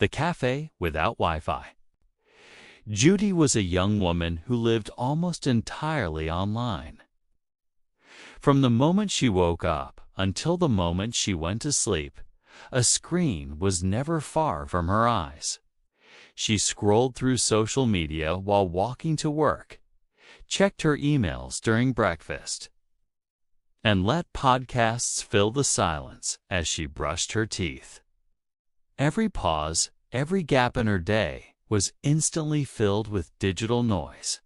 The cafe without Wi-Fi. Judy was a young woman who lived almost entirely online. From the moment she woke up until the moment she went to sleep, a screen was never far from her eyes. She scrolled through social media while walking to work, checked her emails during breakfast, and let podcasts fill the silence as she brushed her teeth. Every pause, every gap in her day was instantly filled with digital noise.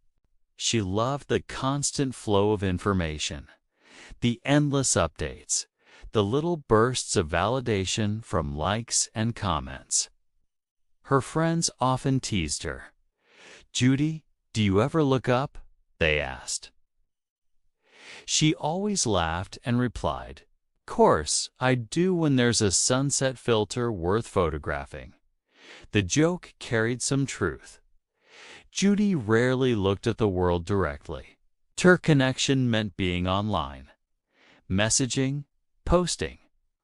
She loved the constant flow of information, the endless updates, the little bursts of validation from likes and comments. Her friends often teased her. "Judy, do you ever look up?" they asked. She always laughed and replied, "Course, I do when there's a sunset filter worth photographing." The joke carried some truth. Judy rarely looked at the world directly. Her connection meant being online, messaging, posting,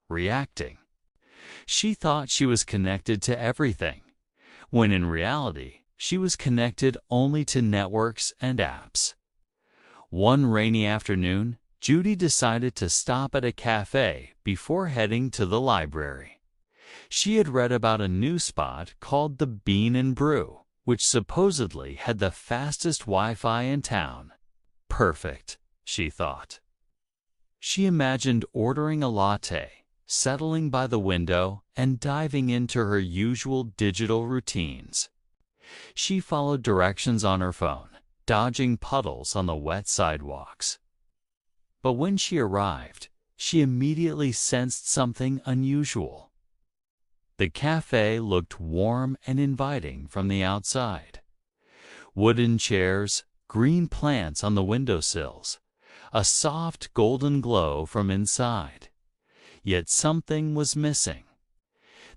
reacting. She thought she was connected to everything, when in reality, she was connected only to networks and apps. One rainy afternoon, Judy decided to stop at a cafe before heading to the library. She had read about a new spot called the Bean and Brew, which supposedly had the fastest Wi-Fi in town. Perfect, she thought. She imagined ordering a latte, settling by the window, and diving into her usual digital routines. She followed directions on her phone, dodging puddles on the wet sidewalks. But when she arrived, she immediately sensed something unusual. The cafe looked warm and inviting from the outside. Wooden chairs, green plants on the windowsills, a soft golden glow from inside. Yet something was missing.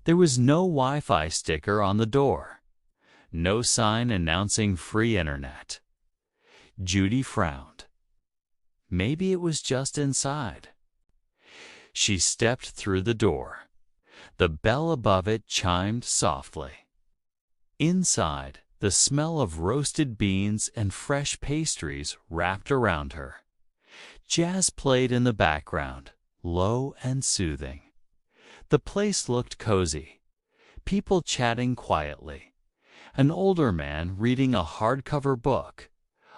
There was no Wi-Fi sticker on the door, no sign announcing free internet. Judy frowned. Maybe it was just inside. She stepped through the door. The bell above it chimed softly. Inside, the smell of roasted beans and fresh pastries wrapped around her. Jazz played in the background, low and soothing. The place looked cozy, people chatting quietly, an older man reading a hardcover book,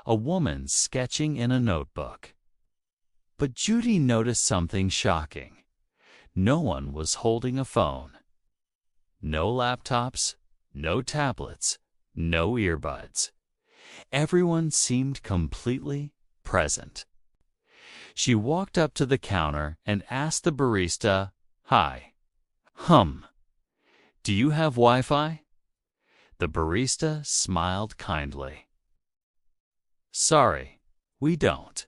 a woman sketching in a notebook. But Judy noticed something shocking. No one was holding a phone. No laptops, no tablets, no earbuds. Everyone seemed completely present. She walked up to the counter and asked the barista, "Hi. Do you have Wi-Fi?" The barista smiled kindly. "Sorry, we don't.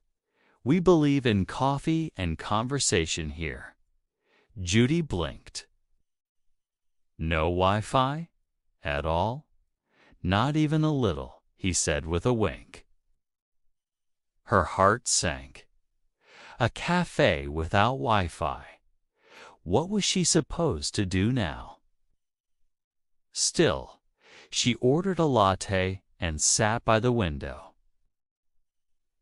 We believe in coffee and conversation here." Judy blinked. "No Wi-Fi? At all?" "Not even a little," he said with a wink. Her heart sank. A cafe without Wi-Fi. What was she supposed to do now? Still, she ordered a latte and sat by the window.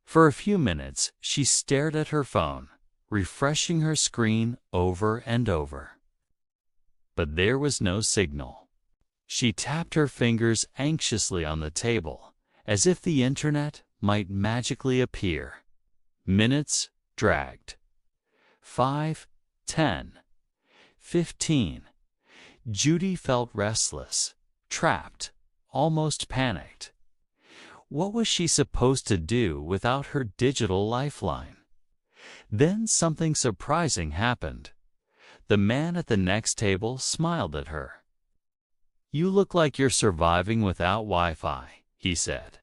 For a few minutes, she stared at her phone, refreshing her screen over and over. But there was no signal. She tapped her fingers anxiously on the table, as if the internet might magically appear. Minutes dragged. 5, 10, 15. Judy felt restless, trapped, almost panicked. What was she supposed to do without her digital lifeline? Then something surprising happened. The man at the next table smiled at her. "You look like you're surviving without Wi-Fi," he said.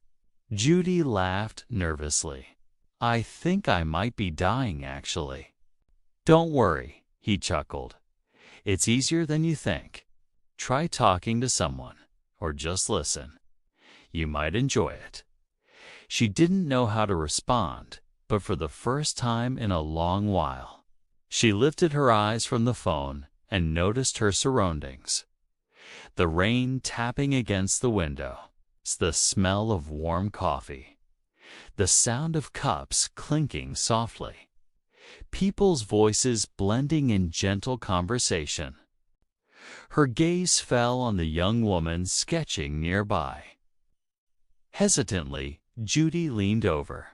Judy laughed nervously. "I think I might be dying, actually." "Don't worry," he chuckled. "It's easier than you think. Try talking to someone, or just listen. You might enjoy it." She didn't know how to respond, but for the first time in a long while, she lifted her eyes from the phone and noticed her surroundings. The rain tapping against the window, the smell of warm coffee, the sound of cups clinking softly, people's voices blending in gentle conversation. Her gaze fell on the young woman sketching nearby. Hesitantly, Judy leaned over.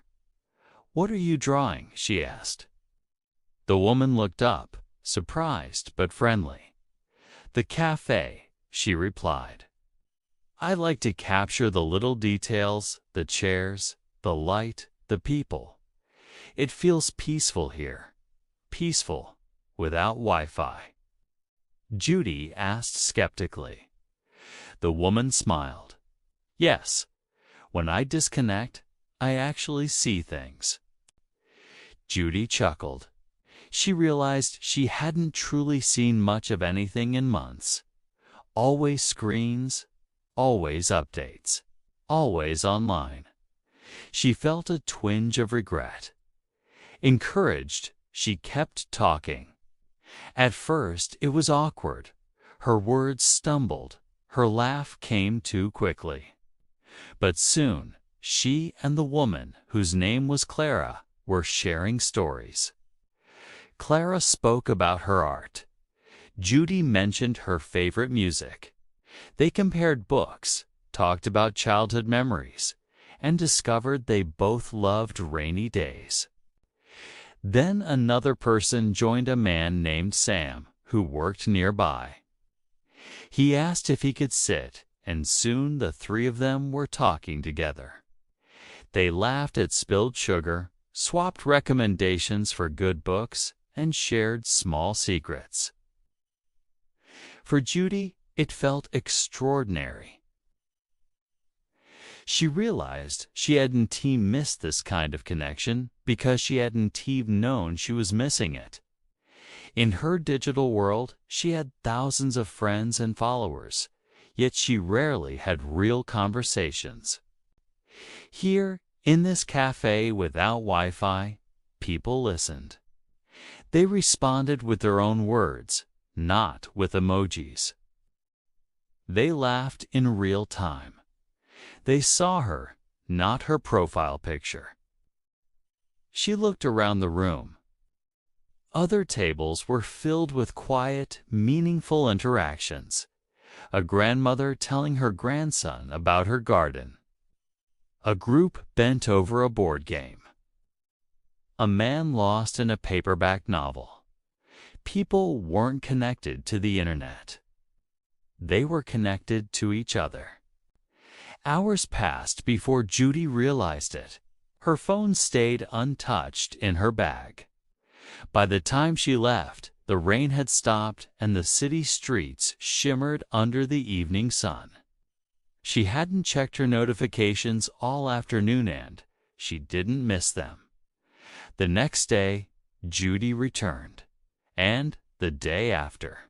"What are you drawing?" she asked. The woman looked up, surprised but friendly. "The cafe," she replied. "I like to capture the little details, the chairs, the light, the people. It feels peaceful here. Peaceful, without Wi-Fi." Judy asked skeptically. The woman smiled. "Yes, when I disconnect, I actually see things." Judy chuckled. She realized she hadn't truly seen much of anything in months. Always screens, always updates, always online. She felt a twinge of regret. Encouraged, she kept talking. At first, it was awkward. Her words stumbled. Her laugh came too quickly. But soon, she and the woman, whose name was Clara, were sharing stories. Clara spoke about her art. Judy mentioned her favorite music. They compared books, talked about childhood memories, and discovered they both loved rainy days. Then another person joined, a man named Sam, who worked nearby. He asked if he could sit, and soon the three of them were talking together. They laughed at spilled sugar, swapped recommendations for good books, and shared small secrets. For Judy, it felt extraordinary. She realized she hadn't missed this kind of connection because she hadn't known she was missing it. In her digital world, she had thousands of friends and followers, yet she rarely had real conversations. Here, in this cafe without Wi-Fi, people listened. They responded with their own words, not with emojis. They laughed in real time. They saw her, not her profile picture. She looked around the room. Other tables were filled with quiet, meaningful interactions. A grandmother telling her grandson about her garden. A group bent over a board game. A man lost in a paperback novel. People weren't connected to the internet. They were connected to each other. Hours passed before Judy realized it. Her phone stayed untouched in her bag. By the time she left, the rain had stopped and the city streets shimmered under the evening sun. She hadn't checked her notifications all afternoon and she didn't miss them. The next day, Judy returned, and the day after.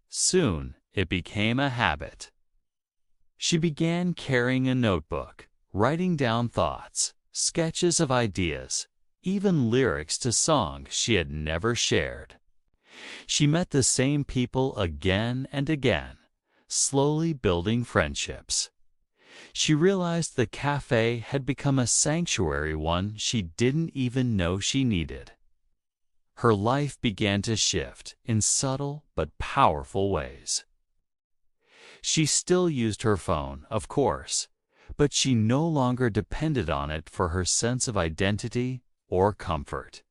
Soon, it became a habit. She began carrying a notebook, writing down thoughts, sketches of ideas, even lyrics to songs she had never shared. She met the same people again and again, slowly building friendships. She realized the cafe had become a sanctuary, one she didn't even know she needed. Her life began to shift in subtle but powerful ways. She still used her phone, of course, but she no longer depended on it for her sense of identity or comfort.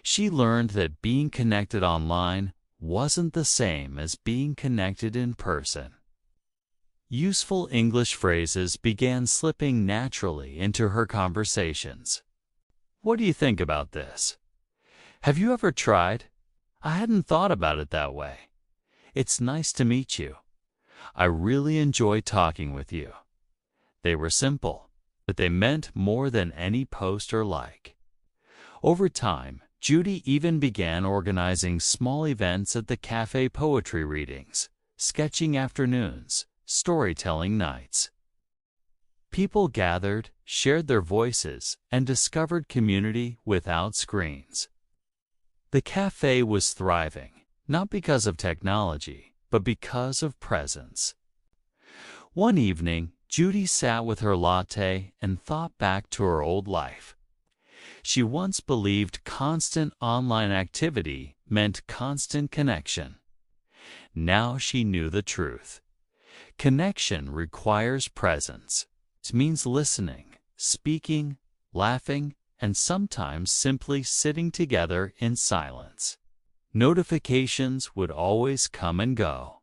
She learned that being connected online wasn't the same as being connected in person. Useful English phrases began slipping naturally into her conversations. "What do you think about this? Have you ever tried? I hadn't thought about it that way. It's nice to meet you. I really enjoy talking with you." They were simple, but they meant more than any post or like. Over time, Judy even began organizing small events at the cafe, poetry readings, sketching afternoons, storytelling nights. People gathered, shared their voices, and discovered community without screens. The cafe was thriving, not because of technology, but because of presence. One evening, Judy sat with her latte and thought back to her old life. She once believed constant online activity meant constant connection. Now she knew the truth. Connection requires presence. It means listening, speaking, laughing, and sometimes simply sitting together in silence. Notifications would always come and go.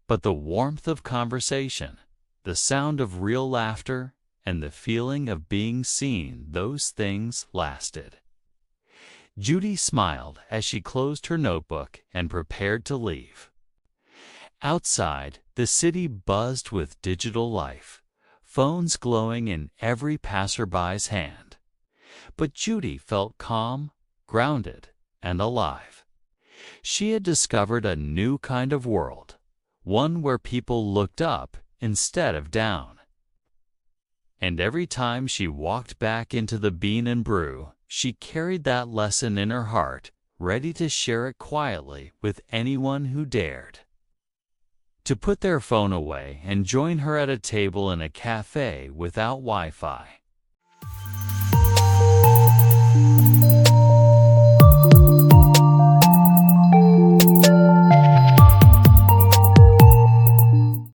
But the warmth of conversation, the sound of real laughter, and the feeling of being seen, those things lasted. Judy smiled as she closed her notebook and prepared to leave. Outside, the city buzzed with digital life, phones glowing in every passerby's hand. But Judy felt calm, grounded, and alive. She had discovered a new kind of world, one where people looked up instead of down. And every time she walked back into the Bean and Brew, she carried that lesson in her heart, ready to share it quietly with anyone who dared. To put their phone away and join her at a table in a cafe without Wi-Fi.